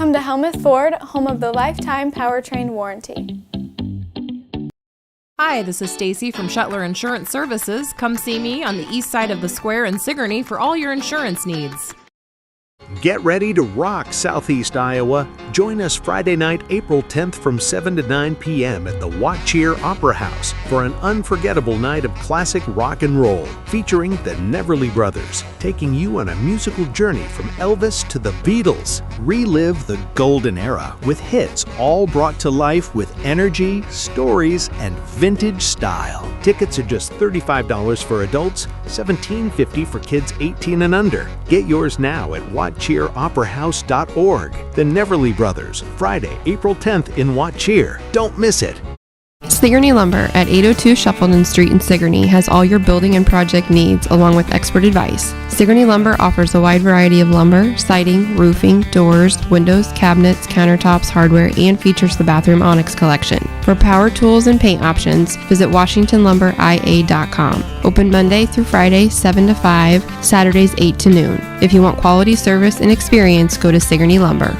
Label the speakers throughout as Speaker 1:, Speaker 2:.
Speaker 1: Come to Helmuth Ford, home of the lifetime powertrain warranty.
Speaker 2: Hi, this is Stacy from Shuttler Insurance Services. Come see me on the east side of the square in Sigourney for all your insurance needs.
Speaker 3: Get ready to rock Southeast Iowa. Join us Friday night, April 10th from 7 to 9 p.m. at the Watch-Cheer Opera House for an unforgettable night of classic rock and roll featuring the Neverly Brothers, taking you on a musical journey from Elvis to the Beatles. Relive the golden era with hits all brought to life with energy, stories, and vintage style. Tickets are just $35 for adults, $17.50 for kids 18 and under. Get yours now at WatchCheerOperaHouse.org. The Neverly Brothers, Friday, April 10th in Watch-Cheer. Don't miss it.
Speaker 4: Sigourney Lumber at 802 Shuffleton Street in Sigourney has all your building and project needs along with expert advice. Sigourney Lumber offers a wide variety of lumber, siding, roofing, doors, windows, cabinets, countertops, hardware, and features the Bathroom Onyx collection. For power tools and paint options, visit WashingtonLumberIA.com. Open Monday through Friday, 7 to 5, Saturdays 8 to noon. If you want quality service and experience, go to Sigourney Lumber.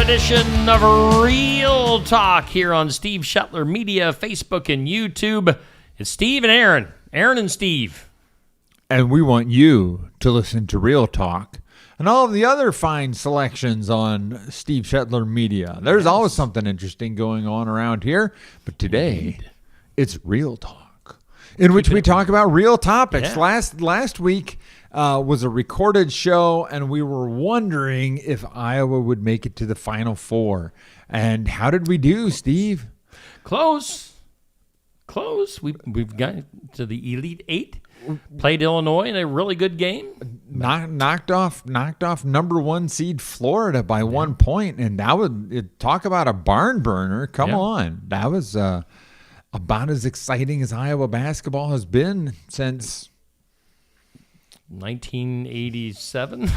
Speaker 5: Edition of Real Talk here on Steve Shuttler Media, Facebook and YouTube. It's Steve and Aaron. Aaron and Steve.
Speaker 6: And we want you to listen to Real Talk and all of the other fine selections on Steve Shuttler Media. There's always something interesting going on around here, but today it's Real Talk, in which we talk about real topics.
Speaker 5: Yeah.
Speaker 6: Last week was a recorded show, and we were wondering if Iowa would make it to the Final Four. And how did we do, Steve?
Speaker 5: Close. We've got to the Elite Eight. Played Illinois in a really good game.
Speaker 6: Knocked off number one seed Florida by 1 point, and that would talk about a barn burner. Come on, that was about as exciting as Iowa basketball has been since
Speaker 5: 1987.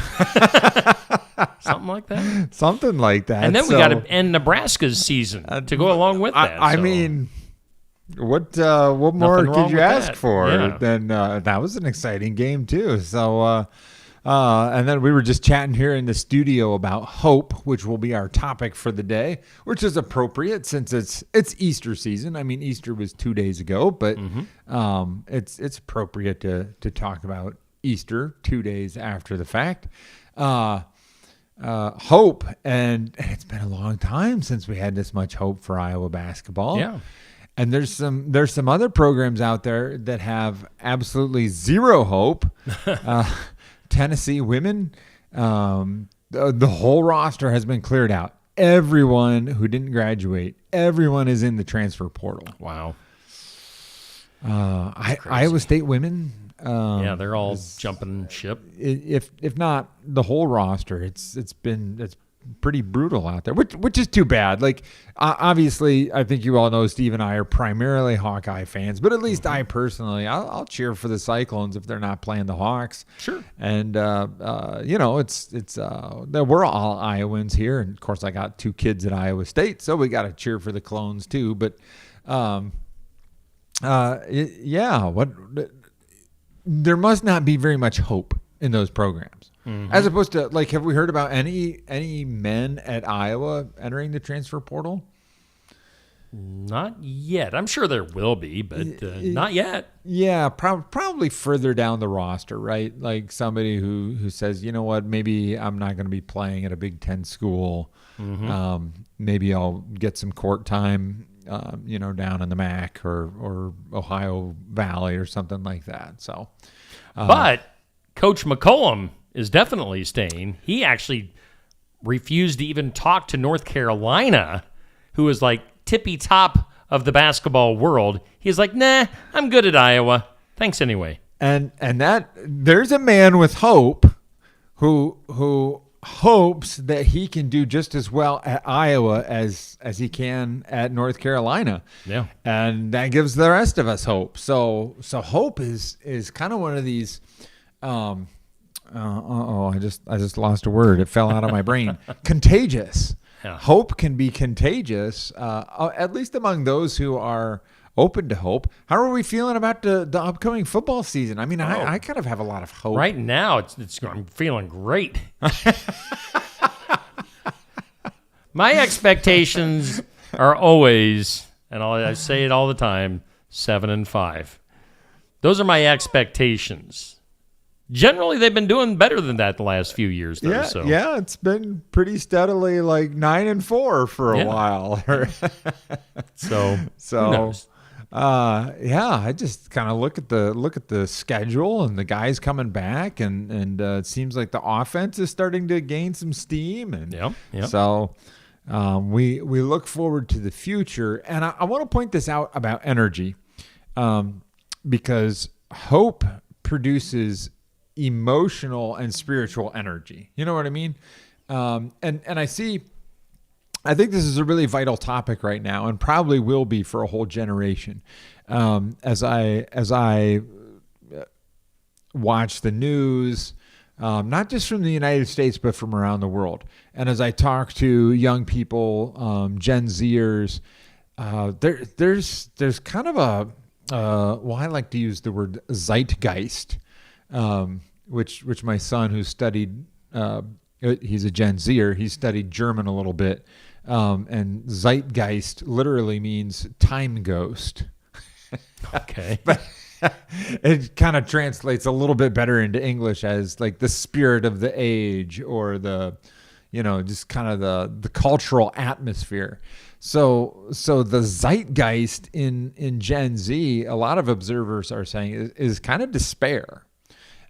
Speaker 5: Something like that.
Speaker 6: Something like that.
Speaker 5: And then we got to end Nebraska's season to go along with that.
Speaker 6: I mean, what more could you ask for?
Speaker 5: Yeah.
Speaker 6: Then that was an exciting game too. So, and then we were just chatting here in the studio about hope, which will be our topic for the day, which is appropriate since it's Easter season. I mean, Easter was 2 days ago, but it's appropriate to talk about Easter 2 days after the fact. Hope, and it's been a long time since we had this much hope for Iowa basketball.
Speaker 5: Yeah.
Speaker 6: And there's some other programs out there that have absolutely zero hope. Tennessee women, the whole roster has been cleared out. Everyone who didn't graduate, everyone is in the transfer portal.
Speaker 5: Wow.
Speaker 6: Iowa State women.
Speaker 5: They're all jumping ship.
Speaker 6: If not the whole roster, it's pretty brutal out there, which is too bad. Like, obviously, I think you all know Steve and I are primarily Hawkeye fans, but at least I personally, I'll cheer for the Cyclones if they're not playing the Hawks.
Speaker 5: Sure.
Speaker 6: And we're all Iowans here, and of course I got two kids at Iowa State, so we got to cheer for the Clones too. But there must not be very much hope in those programs. As opposed to, like, have we heard about any men at Iowa entering the transfer portal?
Speaker 5: Not yet. I'm sure there will be, but not yet.
Speaker 6: Yeah, probably further down the roster, right? Like somebody who says, you know what, maybe I'm not going to be playing at a Big Ten school. Maybe I'll get some court time, down in the MAC or Ohio Valley or something like that. So,
Speaker 5: but Coach McCollum is definitely staying. He actually refused to even talk to North Carolina, who is like tippy top of the basketball world. He's like, nah, I'm good at Iowa. Thanks anyway.
Speaker 6: And that there's a man with hope who hopes that he can do just as well at Iowa as he can at North Carolina.
Speaker 5: Yeah.
Speaker 6: And that gives the rest of us hope. So hope is kind of one of these I just lost a word. It fell out of my brain. Contagious.
Speaker 5: Yeah.
Speaker 6: Hope can be contagious, at least among those who are open to hope. How are we feeling about the upcoming football season? I mean, I kind of have a lot of hope.
Speaker 5: Right now, I'm feeling great. My expectations are always, and I say it all the time, 7-5. Those are my expectations. Generally, they've been doing better than that the last few years, though.
Speaker 6: Yeah, it's been pretty steadily like 9-4 for a while.
Speaker 5: So who knows?
Speaker 6: I just kind of look at the schedule and the guys coming back, and it seems like the offense is starting to gain some steam, and so we look forward to the future. And I want to point this out about energy, because hope produces emotional and spiritual energy. You know what I mean? And I think this is a really vital topic right now, and probably will be for a whole generation. As I watch the news, not just from the United States, but from around the world, and as I talk to young people, Gen Zers, there's kind of a I like to use the word zeitgeist, which my son, who studied, he's a Gen Zer, he studied German a little bit. And zeitgeist literally means time ghost.
Speaker 5: Okay.
Speaker 6: But it kind of translates a little bit better into English as like the spirit of the age, or the, just kind of the cultural atmosphere. So the zeitgeist in Gen Z, a lot of observers are saying is kind of despair.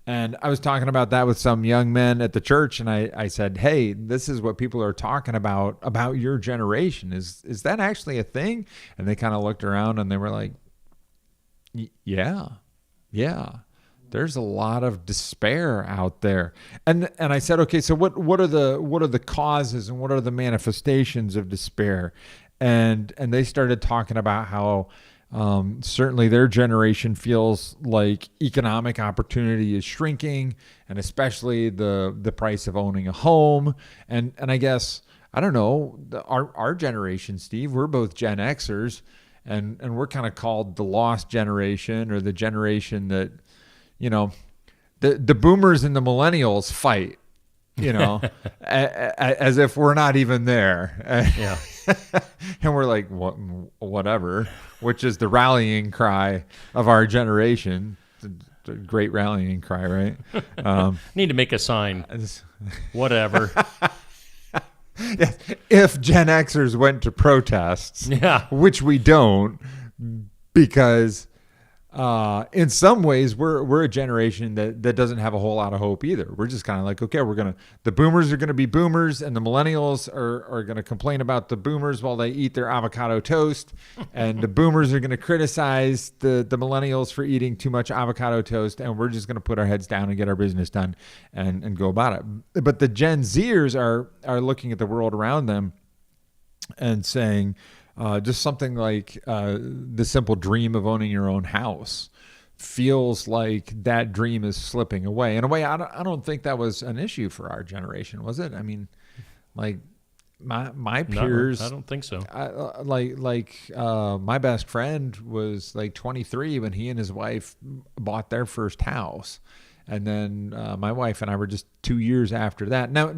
Speaker 6: And I was talking about that with some young men at the church, and I said, hey, this is what people are talking about your generation. Is that actually a thing? And they kind of looked around and they were like, yeah. There's a lot of despair out there. And I said, okay, so what are the causes and what are the manifestations of despair? And they started talking about how certainly their generation feels like economic opportunity is shrinking, and especially the price of owning a home. And I guess, I don't know, our generation, Steve, we're both Gen Xers, and we're kind of called the lost generation, or the generation that, the boomers and the millennials fight, as if we're not even there.
Speaker 5: Yeah.
Speaker 6: And we're like, whatever, which is the rallying cry of our generation. The great rallying cry, right?
Speaker 5: Need to make a sign. Whatever.
Speaker 6: Yes. If Gen Xers went to protests, which we don't, because in some ways we're a generation that doesn't have a whole lot of hope either. We're just kind of like, okay, the boomers are gonna be boomers, and the millennials are gonna complain about the boomers while they eat their avocado toast, and the boomers are gonna criticize the millennials for eating too much avocado toast, and we're just gonna put our heads down and get our business done and go about it. But the Gen Zers are looking at the world around them and saying, just something like the simple dream of owning your own house feels like that dream is slipping away. In a way, I don't think that was an issue for our generation, was it? I mean, like my peers,
Speaker 5: I don't think so.
Speaker 6: My best friend was like 23 when he and his wife bought their first house. And then my wife and I were just 2 years after that. Now,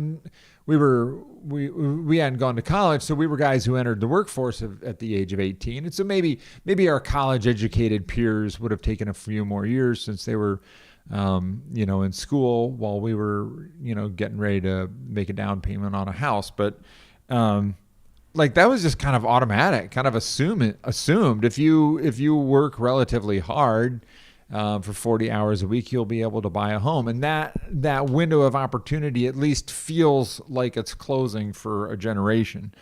Speaker 6: we hadn't gone to college, so we were guys who entered the workforce at the age of 18. And so maybe our college-educated peers would have taken a few more years, since they were, in school while we were, getting ready to make a down payment on a house. But that was just kind of automatic, kind of assumed. If you work relatively hard, for 40 hours a week, you'll be able to buy a home. And that window of opportunity at least feels like it's closing for a generation.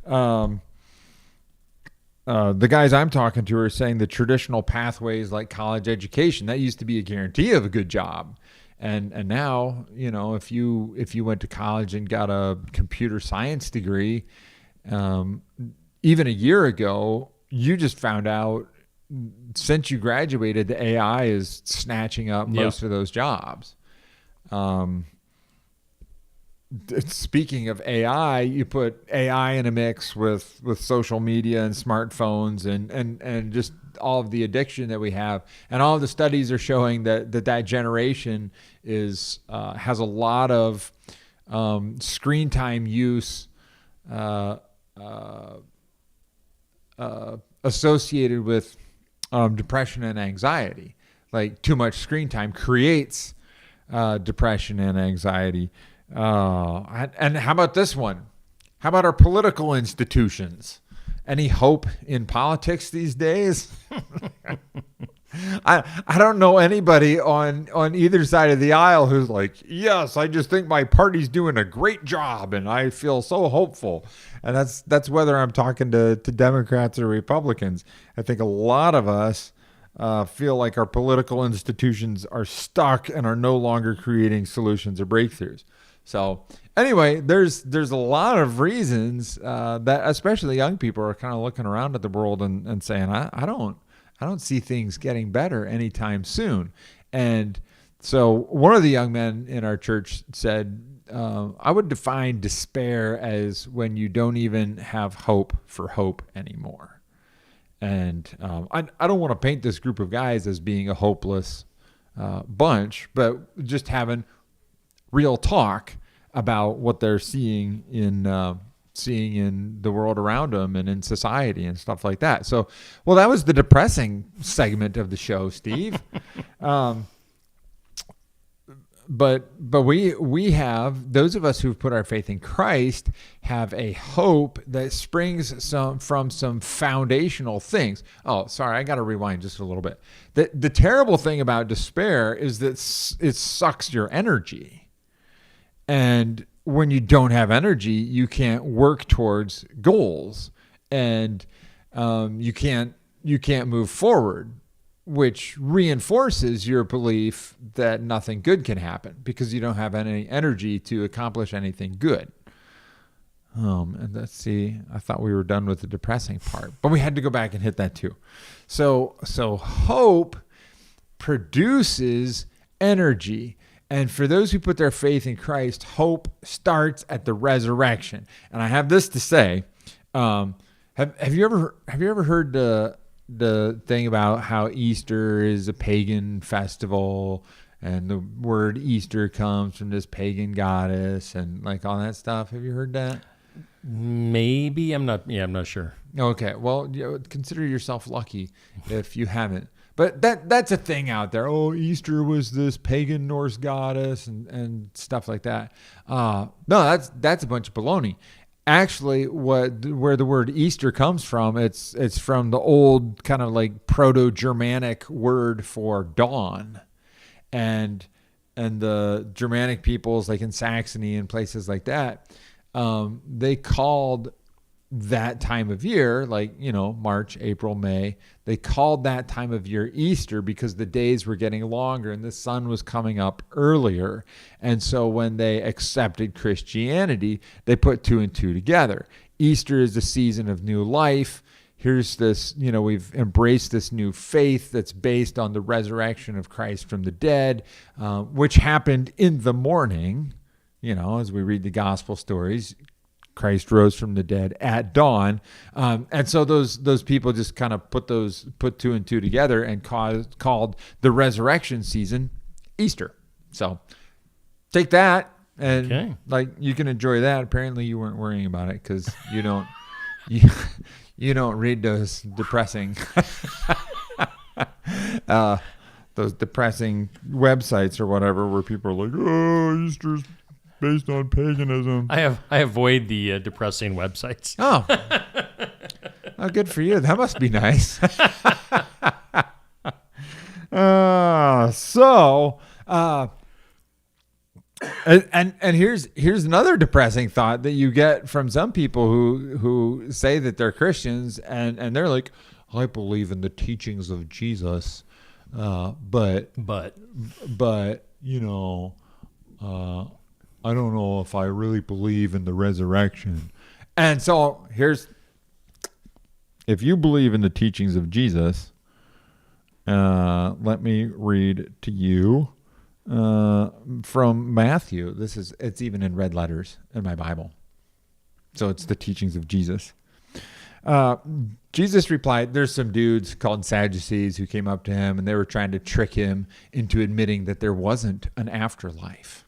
Speaker 6: The guys I'm talking to are saying the traditional pathways like college education, that used to be a guarantee of a good job. And now, if you went to college and got a computer science degree, even a year ago, you just found out, since you graduated, the AI is snatching up most of those jobs. Speaking of AI, you put AI in a mix with social media and smartphones and just all of the addiction that we have, and all of the studies are showing that generation is has a lot of screen time use associated with depression and anxiety. Like too much screen time creates depression and anxiety. And how about this one? How about our political institutions? Any hope in politics these days? I don't know anybody on either side of the aisle who's like, yes, I just think my party's doing a great job and I feel so hopeful. And that's whether I'm talking to Democrats or Republicans. I think a lot of us feel like our political institutions are stuck and are no longer creating solutions or breakthroughs. So anyway, there's a lot of reasons that especially young people are kind of looking around at the world and saying, I don't see things getting better anytime soon. And so one of the young men in our church said, I would define despair as when you don't even have hope for hope anymore. And I don't want to paint this group of guys as being a hopeless bunch, but just having real talk about what they're seeing in the world around them and in society and stuff like that. So, well, that was the depressing segment of the show, Steve. But we have, those of us who've put our faith in Christ have a hope that springs from some foundational things. Oh, sorry, I got to rewind just a little bit. The terrible thing about despair is that it sucks your energy. And when you don't have energy, you can't work towards goals, and you can't move forward, which reinforces your belief that nothing good can happen because you don't have any energy to accomplish anything good. And let's see, I thought we were done with the depressing part, but we had to go back and hit that too. So hope produces energy. And for those who put their faith in Christ, hope starts at the resurrection. And I have this to say: have you ever heard the thing about how Easter is a pagan festival, and the word Easter comes from this pagan goddess, and like all that stuff? Have you heard that?
Speaker 5: Maybe. I'm not sure.
Speaker 6: Okay, well, consider yourself lucky if you haven't. But that's a thing out there. Oh, Easter was this pagan Norse goddess and stuff like that. No, that's a bunch of baloney. Actually, where the word Easter comes from, it's from the old kind of like Proto-Germanic word for dawn, and the Germanic peoples like in Saxony and places like that, they called that time of year, like, March, April, May, they called that time of year Easter because the days were getting longer and the sun was coming up earlier. And so when they accepted Christianity, they put two and two together. Easter is the season of new life. Here's this, we've embraced this new faith that's based on the resurrection of Christ from the dead, which happened in the morning, as we read the gospel stories. Christ rose from the dead at dawn. And so those people just kind of put two and two together and called the resurrection season Easter. So take that and you can enjoy that. Apparently you weren't worrying about it because you don't you don't read those depressing those depressing websites or whatever where people are like, oh, Easter's based on paganism.
Speaker 5: I avoid the depressing websites.
Speaker 6: Oh, good for you. That must be nice. And here's another depressing thought that you get from some people who say that they're Christians and they're like, I believe in the teachings of Jesus, but I don't know if I really believe in the resurrection. And so if you believe in the teachings of Jesus, let me read to you from Matthew. It's even in red letters in my Bible. So it's the teachings of Jesus. Jesus replied, there's some dudes called Sadducees who came up to him and they were trying to trick him into admitting that there wasn't an afterlife.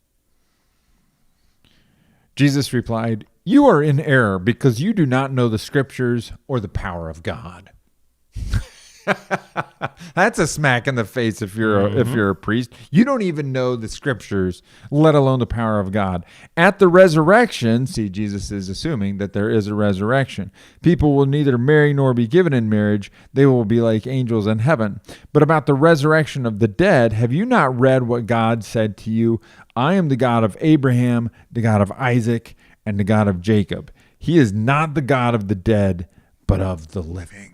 Speaker 6: Jesus replied, you are in error because you do not know the scriptures or the power of God. That's a smack in the face if you're a priest. You don't even know the scriptures, let alone the power of God. At the resurrection, see, Jesus is assuming that there is a resurrection. People will neither marry nor be given in marriage. They will be like angels in heaven. But about the resurrection of the dead, have you not read what God said to you? I am the God of Abraham, the God of Isaac, and the God of Jacob. He is not the God of the dead, but of the living.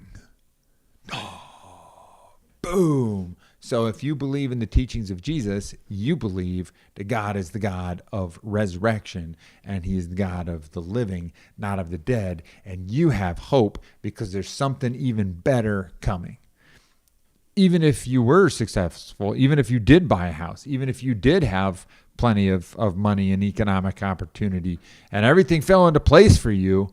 Speaker 6: Boom. So if you believe in the teachings of Jesus, you believe that God is the God of resurrection and he is the God of the living, not of the dead. And you have hope because there's something even better coming. Even if you were successful, even if you did buy a house, even if you did have plenty of money and economic opportunity and everything fell into place for you,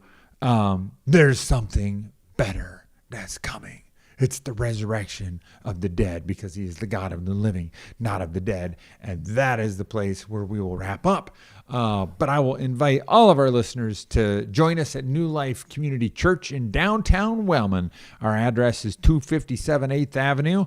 Speaker 6: there's something better that's coming. It's the resurrection of the dead because he is the God of the living, not of the dead. And that is the place where we will wrap up. But I will invite all of our listeners to join us at New Life Community Church in downtown Wellman. Our address is 257 8th Avenue,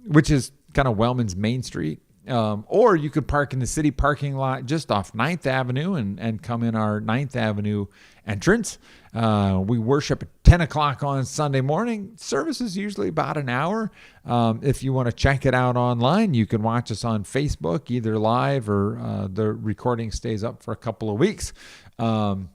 Speaker 6: which is kind of Wellman's Main Street. Or you could park in the city parking lot just off 9th Avenue and come in our 9th Avenue entrance. We worship at 10 o'clock on Sunday morning. Service is usually about an hour. If you want to check it out online, you can watch us on Facebook, either live or the recording stays up for a couple of weeks. On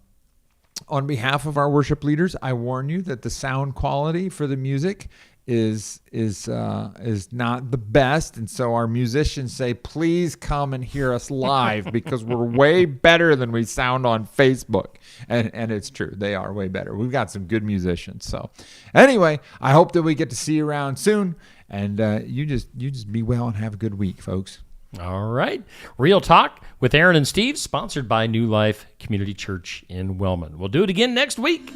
Speaker 6: behalf of our worship leaders, I warn you that the sound quality for the music is not the best, and so our musicians say, please come and hear us live because we're way better than we sound on Facebook, and it's true, they are way better. We've got some good musicians. So anyway, I hope that we get to see you around soon, and you just be well and have a good week, folks.
Speaker 5: All right. Real Talk with Aaron and Steve, sponsored by New Life Community Church in Wellman. We'll do it again next week.